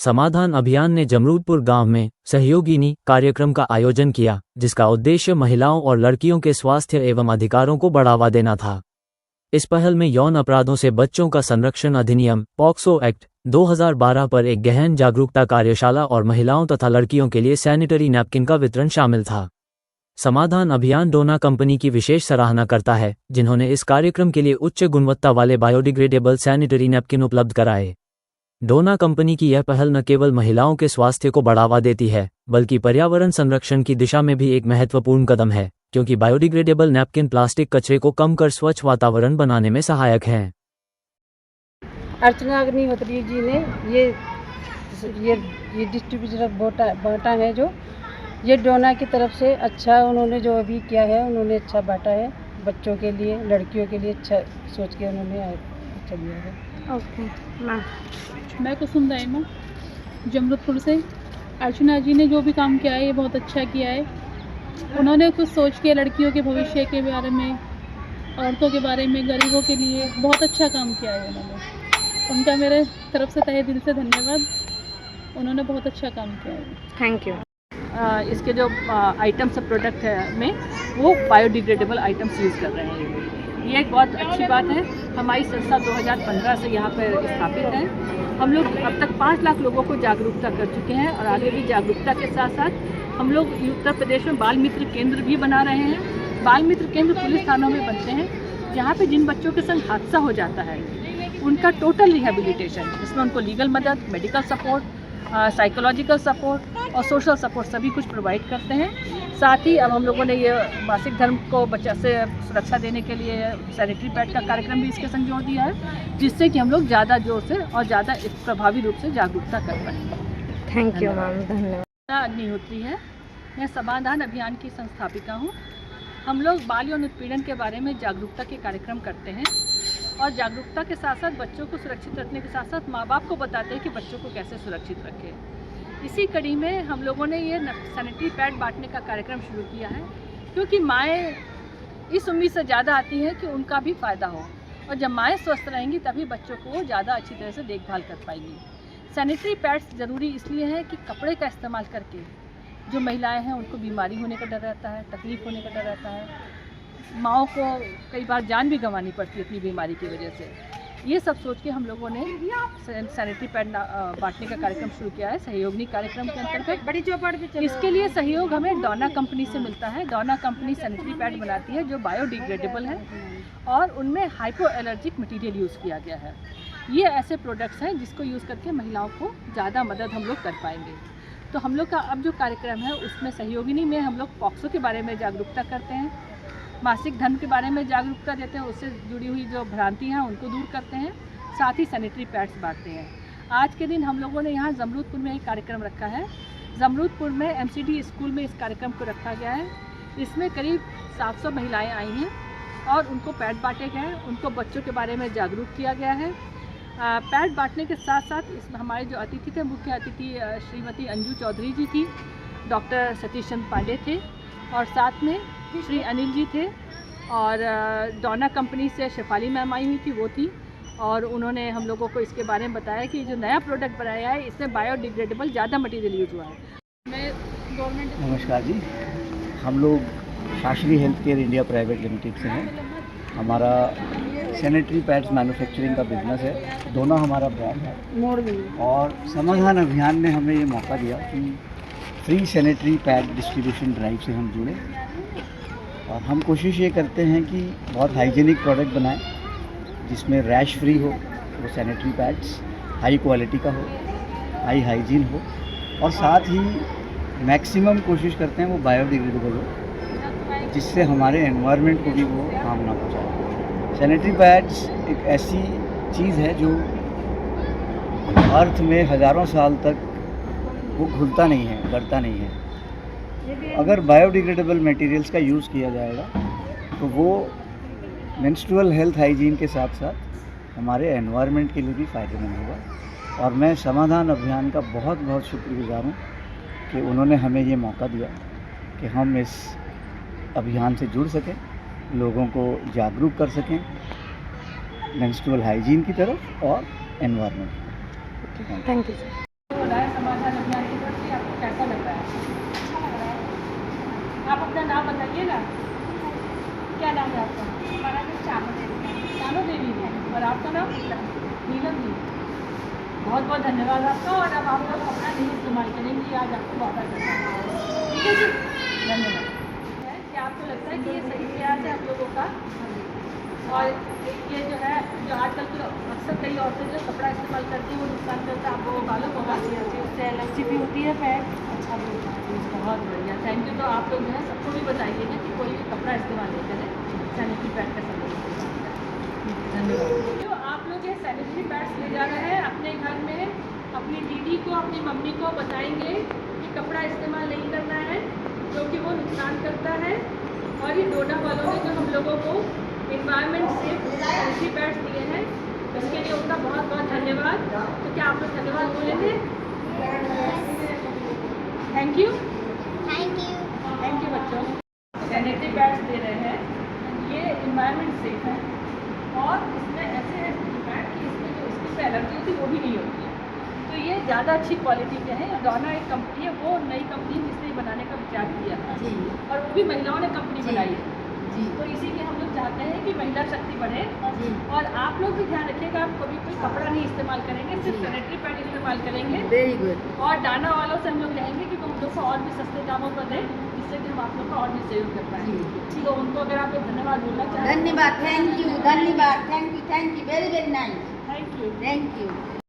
समाधान अभियान ने जमरूदपुर गांव में सहयोगिनी कार्यक्रम का आयोजन किया, जिसका उद्देश्य महिलाओं और लड़कियों के स्वास्थ्य एवं अधिकारों को बढ़ावा देना था। इस पहल में यौन अपराधों से बच्चों का संरक्षण अधिनियम पॉक्सो एक्ट 2012 पर एक गहन जागरूकता कार्यशाला और महिलाओं तथा लड़कियों के लिए सैनिटरी नैपकिन का वितरण शामिल था। समाधान अभियान डोना कंपनी की विशेष सराहना करता है, जिन्होंने इस कार्यक्रम के लिए उच्च गुणवत्ता वाले बायोडिग्रेडेबल सैनिटरी नैपकिन उपलब्ध कराए। डोना कंपनी की यह पहल न केवल महिलाओं के स्वास्थ्य को बढ़ावा देती है, बल्कि पर्यावरण संरक्षण की दिशा में भी एक महत्वपूर्ण कदम है, क्योंकि बायोडिग्रेडेबल नैपकिन प्लास्टिक कचरे को कम कर स्वच्छ वातावरण बनाने में सहायक हैं। अर्चना अग्निहोत्री जी ने ये डिस्ट्रीब्यूटर बांटा है, जो ये डोना की तरफ से अच्छा उन्होंने जो अभी किया है, उन्होंने अच्छा बांटा है। बच्चों के लिए, लड़कियों के लिए अच्छा सोच के उन्होंने अच्छा दिया है। Okay ma'am. मैं कुसुम दाइमा जमरूदपुर से। अर्चना जी ने जो भी काम किया है ये बहुत अच्छा किया है। उन्होंने कुछ सोच के लड़कियों के भविष्य के बारे में, औरतों के बारे में, गरीबों के लिए बहुत अच्छा काम किया है उन्होंने। उनका मेरे तरफ से तहे दिल से धन्यवाद। उन्होंने बहुत अच्छा काम किया है। Thank you. इसके जो आइटम्स प्रोडक्ट है में वो बायोडिग्रेडेबल आइटम्स यूज़ कर रहे हैं। ये एक बहुत अच्छी बात है। हमारी संस्था 2015 से यहाँ पर स्थापित है। हम लोग अब तक 5 लाख लोगों को जागरूकता कर चुके हैं और आगे भी जागरूकता के साथ साथ हम लोग उत्तर प्रदेश में बाल मित्र केंद्र भी बना रहे हैं। बाल मित्र केंद्र पुलिस थानों में बनते हैं, जहाँ पे जिन बच्चों के संग हादसा हो जाता है उनका टोटल रिहेबिलिटेशन, जिसमें उनको लीगल मदद, मेडिकल सपोर्ट, साइकोलॉजिकल सपोर्ट और सोशल सपोर्ट सभी कुछ प्रोवाइड करते हैं। साथ ही अब हम लोगों ने ये मासिक धर्म को बच्चा से सुरक्षा देने के लिए सैनिटरी पैड का कार्यक्रम भी इसके संग जोड़ दिया है, जिससे कि हम लोग ज़्यादा जोर से और ज़्यादा प्रभावी रूप से जागरूकता कर पाएँ। थैंक यू मैम, धन्यवाद। अग्निहोत्री है, मैं समाधान अभियान की संस्थापिका हूँ। हम लोग बाल यौन उत्पीड़न के बारे में जागरूकता के कार्यक्रम करते हैं और जागरूकता के साथ साथ बच्चों को सुरक्षित रखने के साथ साथ माँ बाप को बताते हैं कि बच्चों को कैसे सुरक्षित रखें। इसी कड़ी में हम लोगों ने ये सैनिटरी पैड बांटने का कार्यक्रम शुरू किया है, क्योंकि माएँ इस उम्मीद से ज़्यादा आती हैं कि उनका भी फ़ायदा हो, और जब माएँ स्वस्थ रहेंगी तभी बच्चों को ज़्यादा अच्छी तरह से देखभाल कर पाएंगी। सैनिटरी पैड्स ज़रूरी इसलिए है कि कपड़े का इस्तेमाल करके जो महिलाएं हैं उनको बीमारी होने का डर रहता है, तकलीफ़ होने का डर रहता है। माँओं को कई बार जान भी गंवानी पड़ती है अपनी बीमारी की वजह से। ये सब सोच के हम लोगों ने सैनिटरी पैड बांटने का कार्यक्रम शुरू किया है, सहयोगिनी कार्यक्रम के अंतर्गत। बड़ी चौपट इसके लिए सहयोग हमें डोना कंपनी से मिलता है। डोना कंपनी सैनिटरी पैड बनाती है जो बायोडिग्रेडेबल है और उनमें हाइपो एलर्जिक मटीरियल यूज़ किया गया है। ये ऐसे प्रोडक्ट्स हैं जिसको यूज़ करके महिलाओं को ज़्यादा मदद हम लोग कर पाएंगे। तो हम लोग का अब जो कार्यक्रम है उसमें सहयोगिनी में हम लोग पॉक्सो के बारे में जागरूकता करते हैं, मासिक धर्म के बारे में जागरूकता देते हैं, उससे जुड़ी हुई जो भ्रांति हैं उनको दूर करते हैं, साथ ही सैनिटरी पैड्स बांटते हैं। आज के दिन हम लोगों ने यहाँ जमरूदपुर में एक कार्यक्रम रखा है। जमरूदपुर में MCD स्कूल में इस कार्यक्रम को रखा गया है। इसमें करीब 700 महिलाएँ आई हैं और उनको पैड बांटे गए, उनको बच्चों के बारे में जागरूक किया गया है। पैड बांटने के साथ साथ इसमें हमारे जो अतिथि थे, मुख्य अतिथि श्रीमती अंजू चौधरी जी थी, डॉक्टर सतीश चंद्र पांडे थे और साथ में श्री अनिल जी थे, और डोना कंपनी से शेफाली मैम आई हुई थी, वो थी, और उन्होंने हम लोगों को इसके बारे में बताया कि जो नया प्रोडक्ट बनाया है इसमें बायोडिग्रेडेबल ज़्यादा मटीरियल यूज हुआ है। मैं गवर्नमेंट। नमस्कार जी, हम लोग Shastri health care India private limited से हैं। हमारा सैनिटरी पैड्स मैन्युफैक्चरिंग का बिजनेस है, दोनों हमारा ब्रांड है। और समाधान अभियान ने हमें ये मौका दिया कि free sanitary pad distribution drive से हम जुड़े, और हम कोशिश ये करते हैं कि बहुत हाइजीनिक प्रोडक्ट बनाएं जिसमें रैश फ्री हो, वो सैनिटरी पैड्स हाई क्वालिटी का हो, हाई हाइजीन हो, और साथ ही मैक्सिमम कोशिश करते हैं वो बायोडिग्रेडेबल हो, जिससे हमारे एनवायरनमेंट को भी वो हार्म ना पहुँचाए। सैनिटरी पैड्स एक ऐसी चीज़ है जो अर्थ में हज़ारों साल तक वो घुलता नहीं है, बढ़ता नहीं है। अगर बायोडिग्रेडेबल मटेरियल्स का यूज़ किया जाएगा तो वो मेंस्ट्रुअल हेल्थ हाइजीन के साथ साथ हमारे एनवायरनमेंट के लिए भी फ़ायदेमंद होगा। और मैं समाधान अभियान का बहुत बहुत शुक्रगुजार हूँ कि उन्होंने हमें ये मौका दिया कि हम इस अभियान से जुड़ सकें, लोगों को जागरूक कर सकें मेंस्ट्रुअल हाइजीन की तरफ और एनवायरनमेंट। Thank you sir. कैसा लग रहा है? अच्छा लग रहा है। आप अपना नाम बताइएगा। क्या नाम है आपका? हमारा जो चावल देते हैं चानो देवी है। और आपका नाम? नीलम। नीलम जी। बहुत बहुत धन्यवाद आपका। और अब आप लोग कपड़ा नहीं इस्तेमाल करेंगे, ये आज आपको वादा करना है, ठीक है जी? धन्यवाद। क्या आपको लगता है कि ये सही प्रयास है आप लोगों का? और ये जो है, जो आजकल तो अक्सर कई औरतें जो कपड़ा इस्तेमाल करती हैं वो नुकसान करता है, आपको मालूम होगा। उससे एलर्जी भी होती है, पैर अच्छा भी होता है। बहुत बढ़िया, थैंक यू। तो आप लोग जो है सबको भी बताइएगा कि कोई भी कपड़ा इस्तेमाल नहीं करें, सैनिटरी पैड का समय इस्तेमाल करें। धन्यवाद। तो आप लोग ये सैनिटरी पैड्स ले जा रहे हैं अपने घर में, अपनी दीदी को, अपनी मम्मी को बताएंगे कि कपड़ा इस्तेमाल नहीं करना है क्योंकि वो नुकसान करता है। और ये डोना वालों ने जो हम लोगों को इन्वायरमेंट से सैनिटरी पैड्स दिए हैं, उसके लिए उनका बहुत बहुत धन्यवाद। तो क्या आप लोग धन्यवाद बोलेंगे? Thank you. थैंक यू बच्चों। सैनिटरी पैड्स दे रहे हैं, ये इन्वायरमेंट सेफ है और इसमें ऐसे है पैड कि इसमें जो स्किन पे एलर्जी होती है वो भी नहीं होती है। तो ये ज़्यादा अच्छी क्वालिटी के हैं। डोना एक कंपनी है, वो नई कंपनी जिसने बनाने का विचार किया था जी। और वो भी महिलाओं ने कंपनी बनाई है जी। तो इसीलिए हम लोग चाहते हैं कि महिला शक्ति बढ़े। जी। और आप लोग भी ध्यान रखिएगा, आप कभी कोई कपड़ा नहीं इस्तेमाल करेंगे, सिर्फ जी। सैनिटरी पैड इस्तेमाल करेंगे। Very good. और डाना वालों से हम लोग कहेंगे कि वो हम लोग को और भी सस्ते दामों पर दें, जिससे कि हम आप लोग को और भी सहयोग कर पाएँ। जी। ठीक है, उनको अगर आप लोग धन्यवाद बोलना चाहें। धन्यवाद, thank you, very very nice, thank you. Thank you.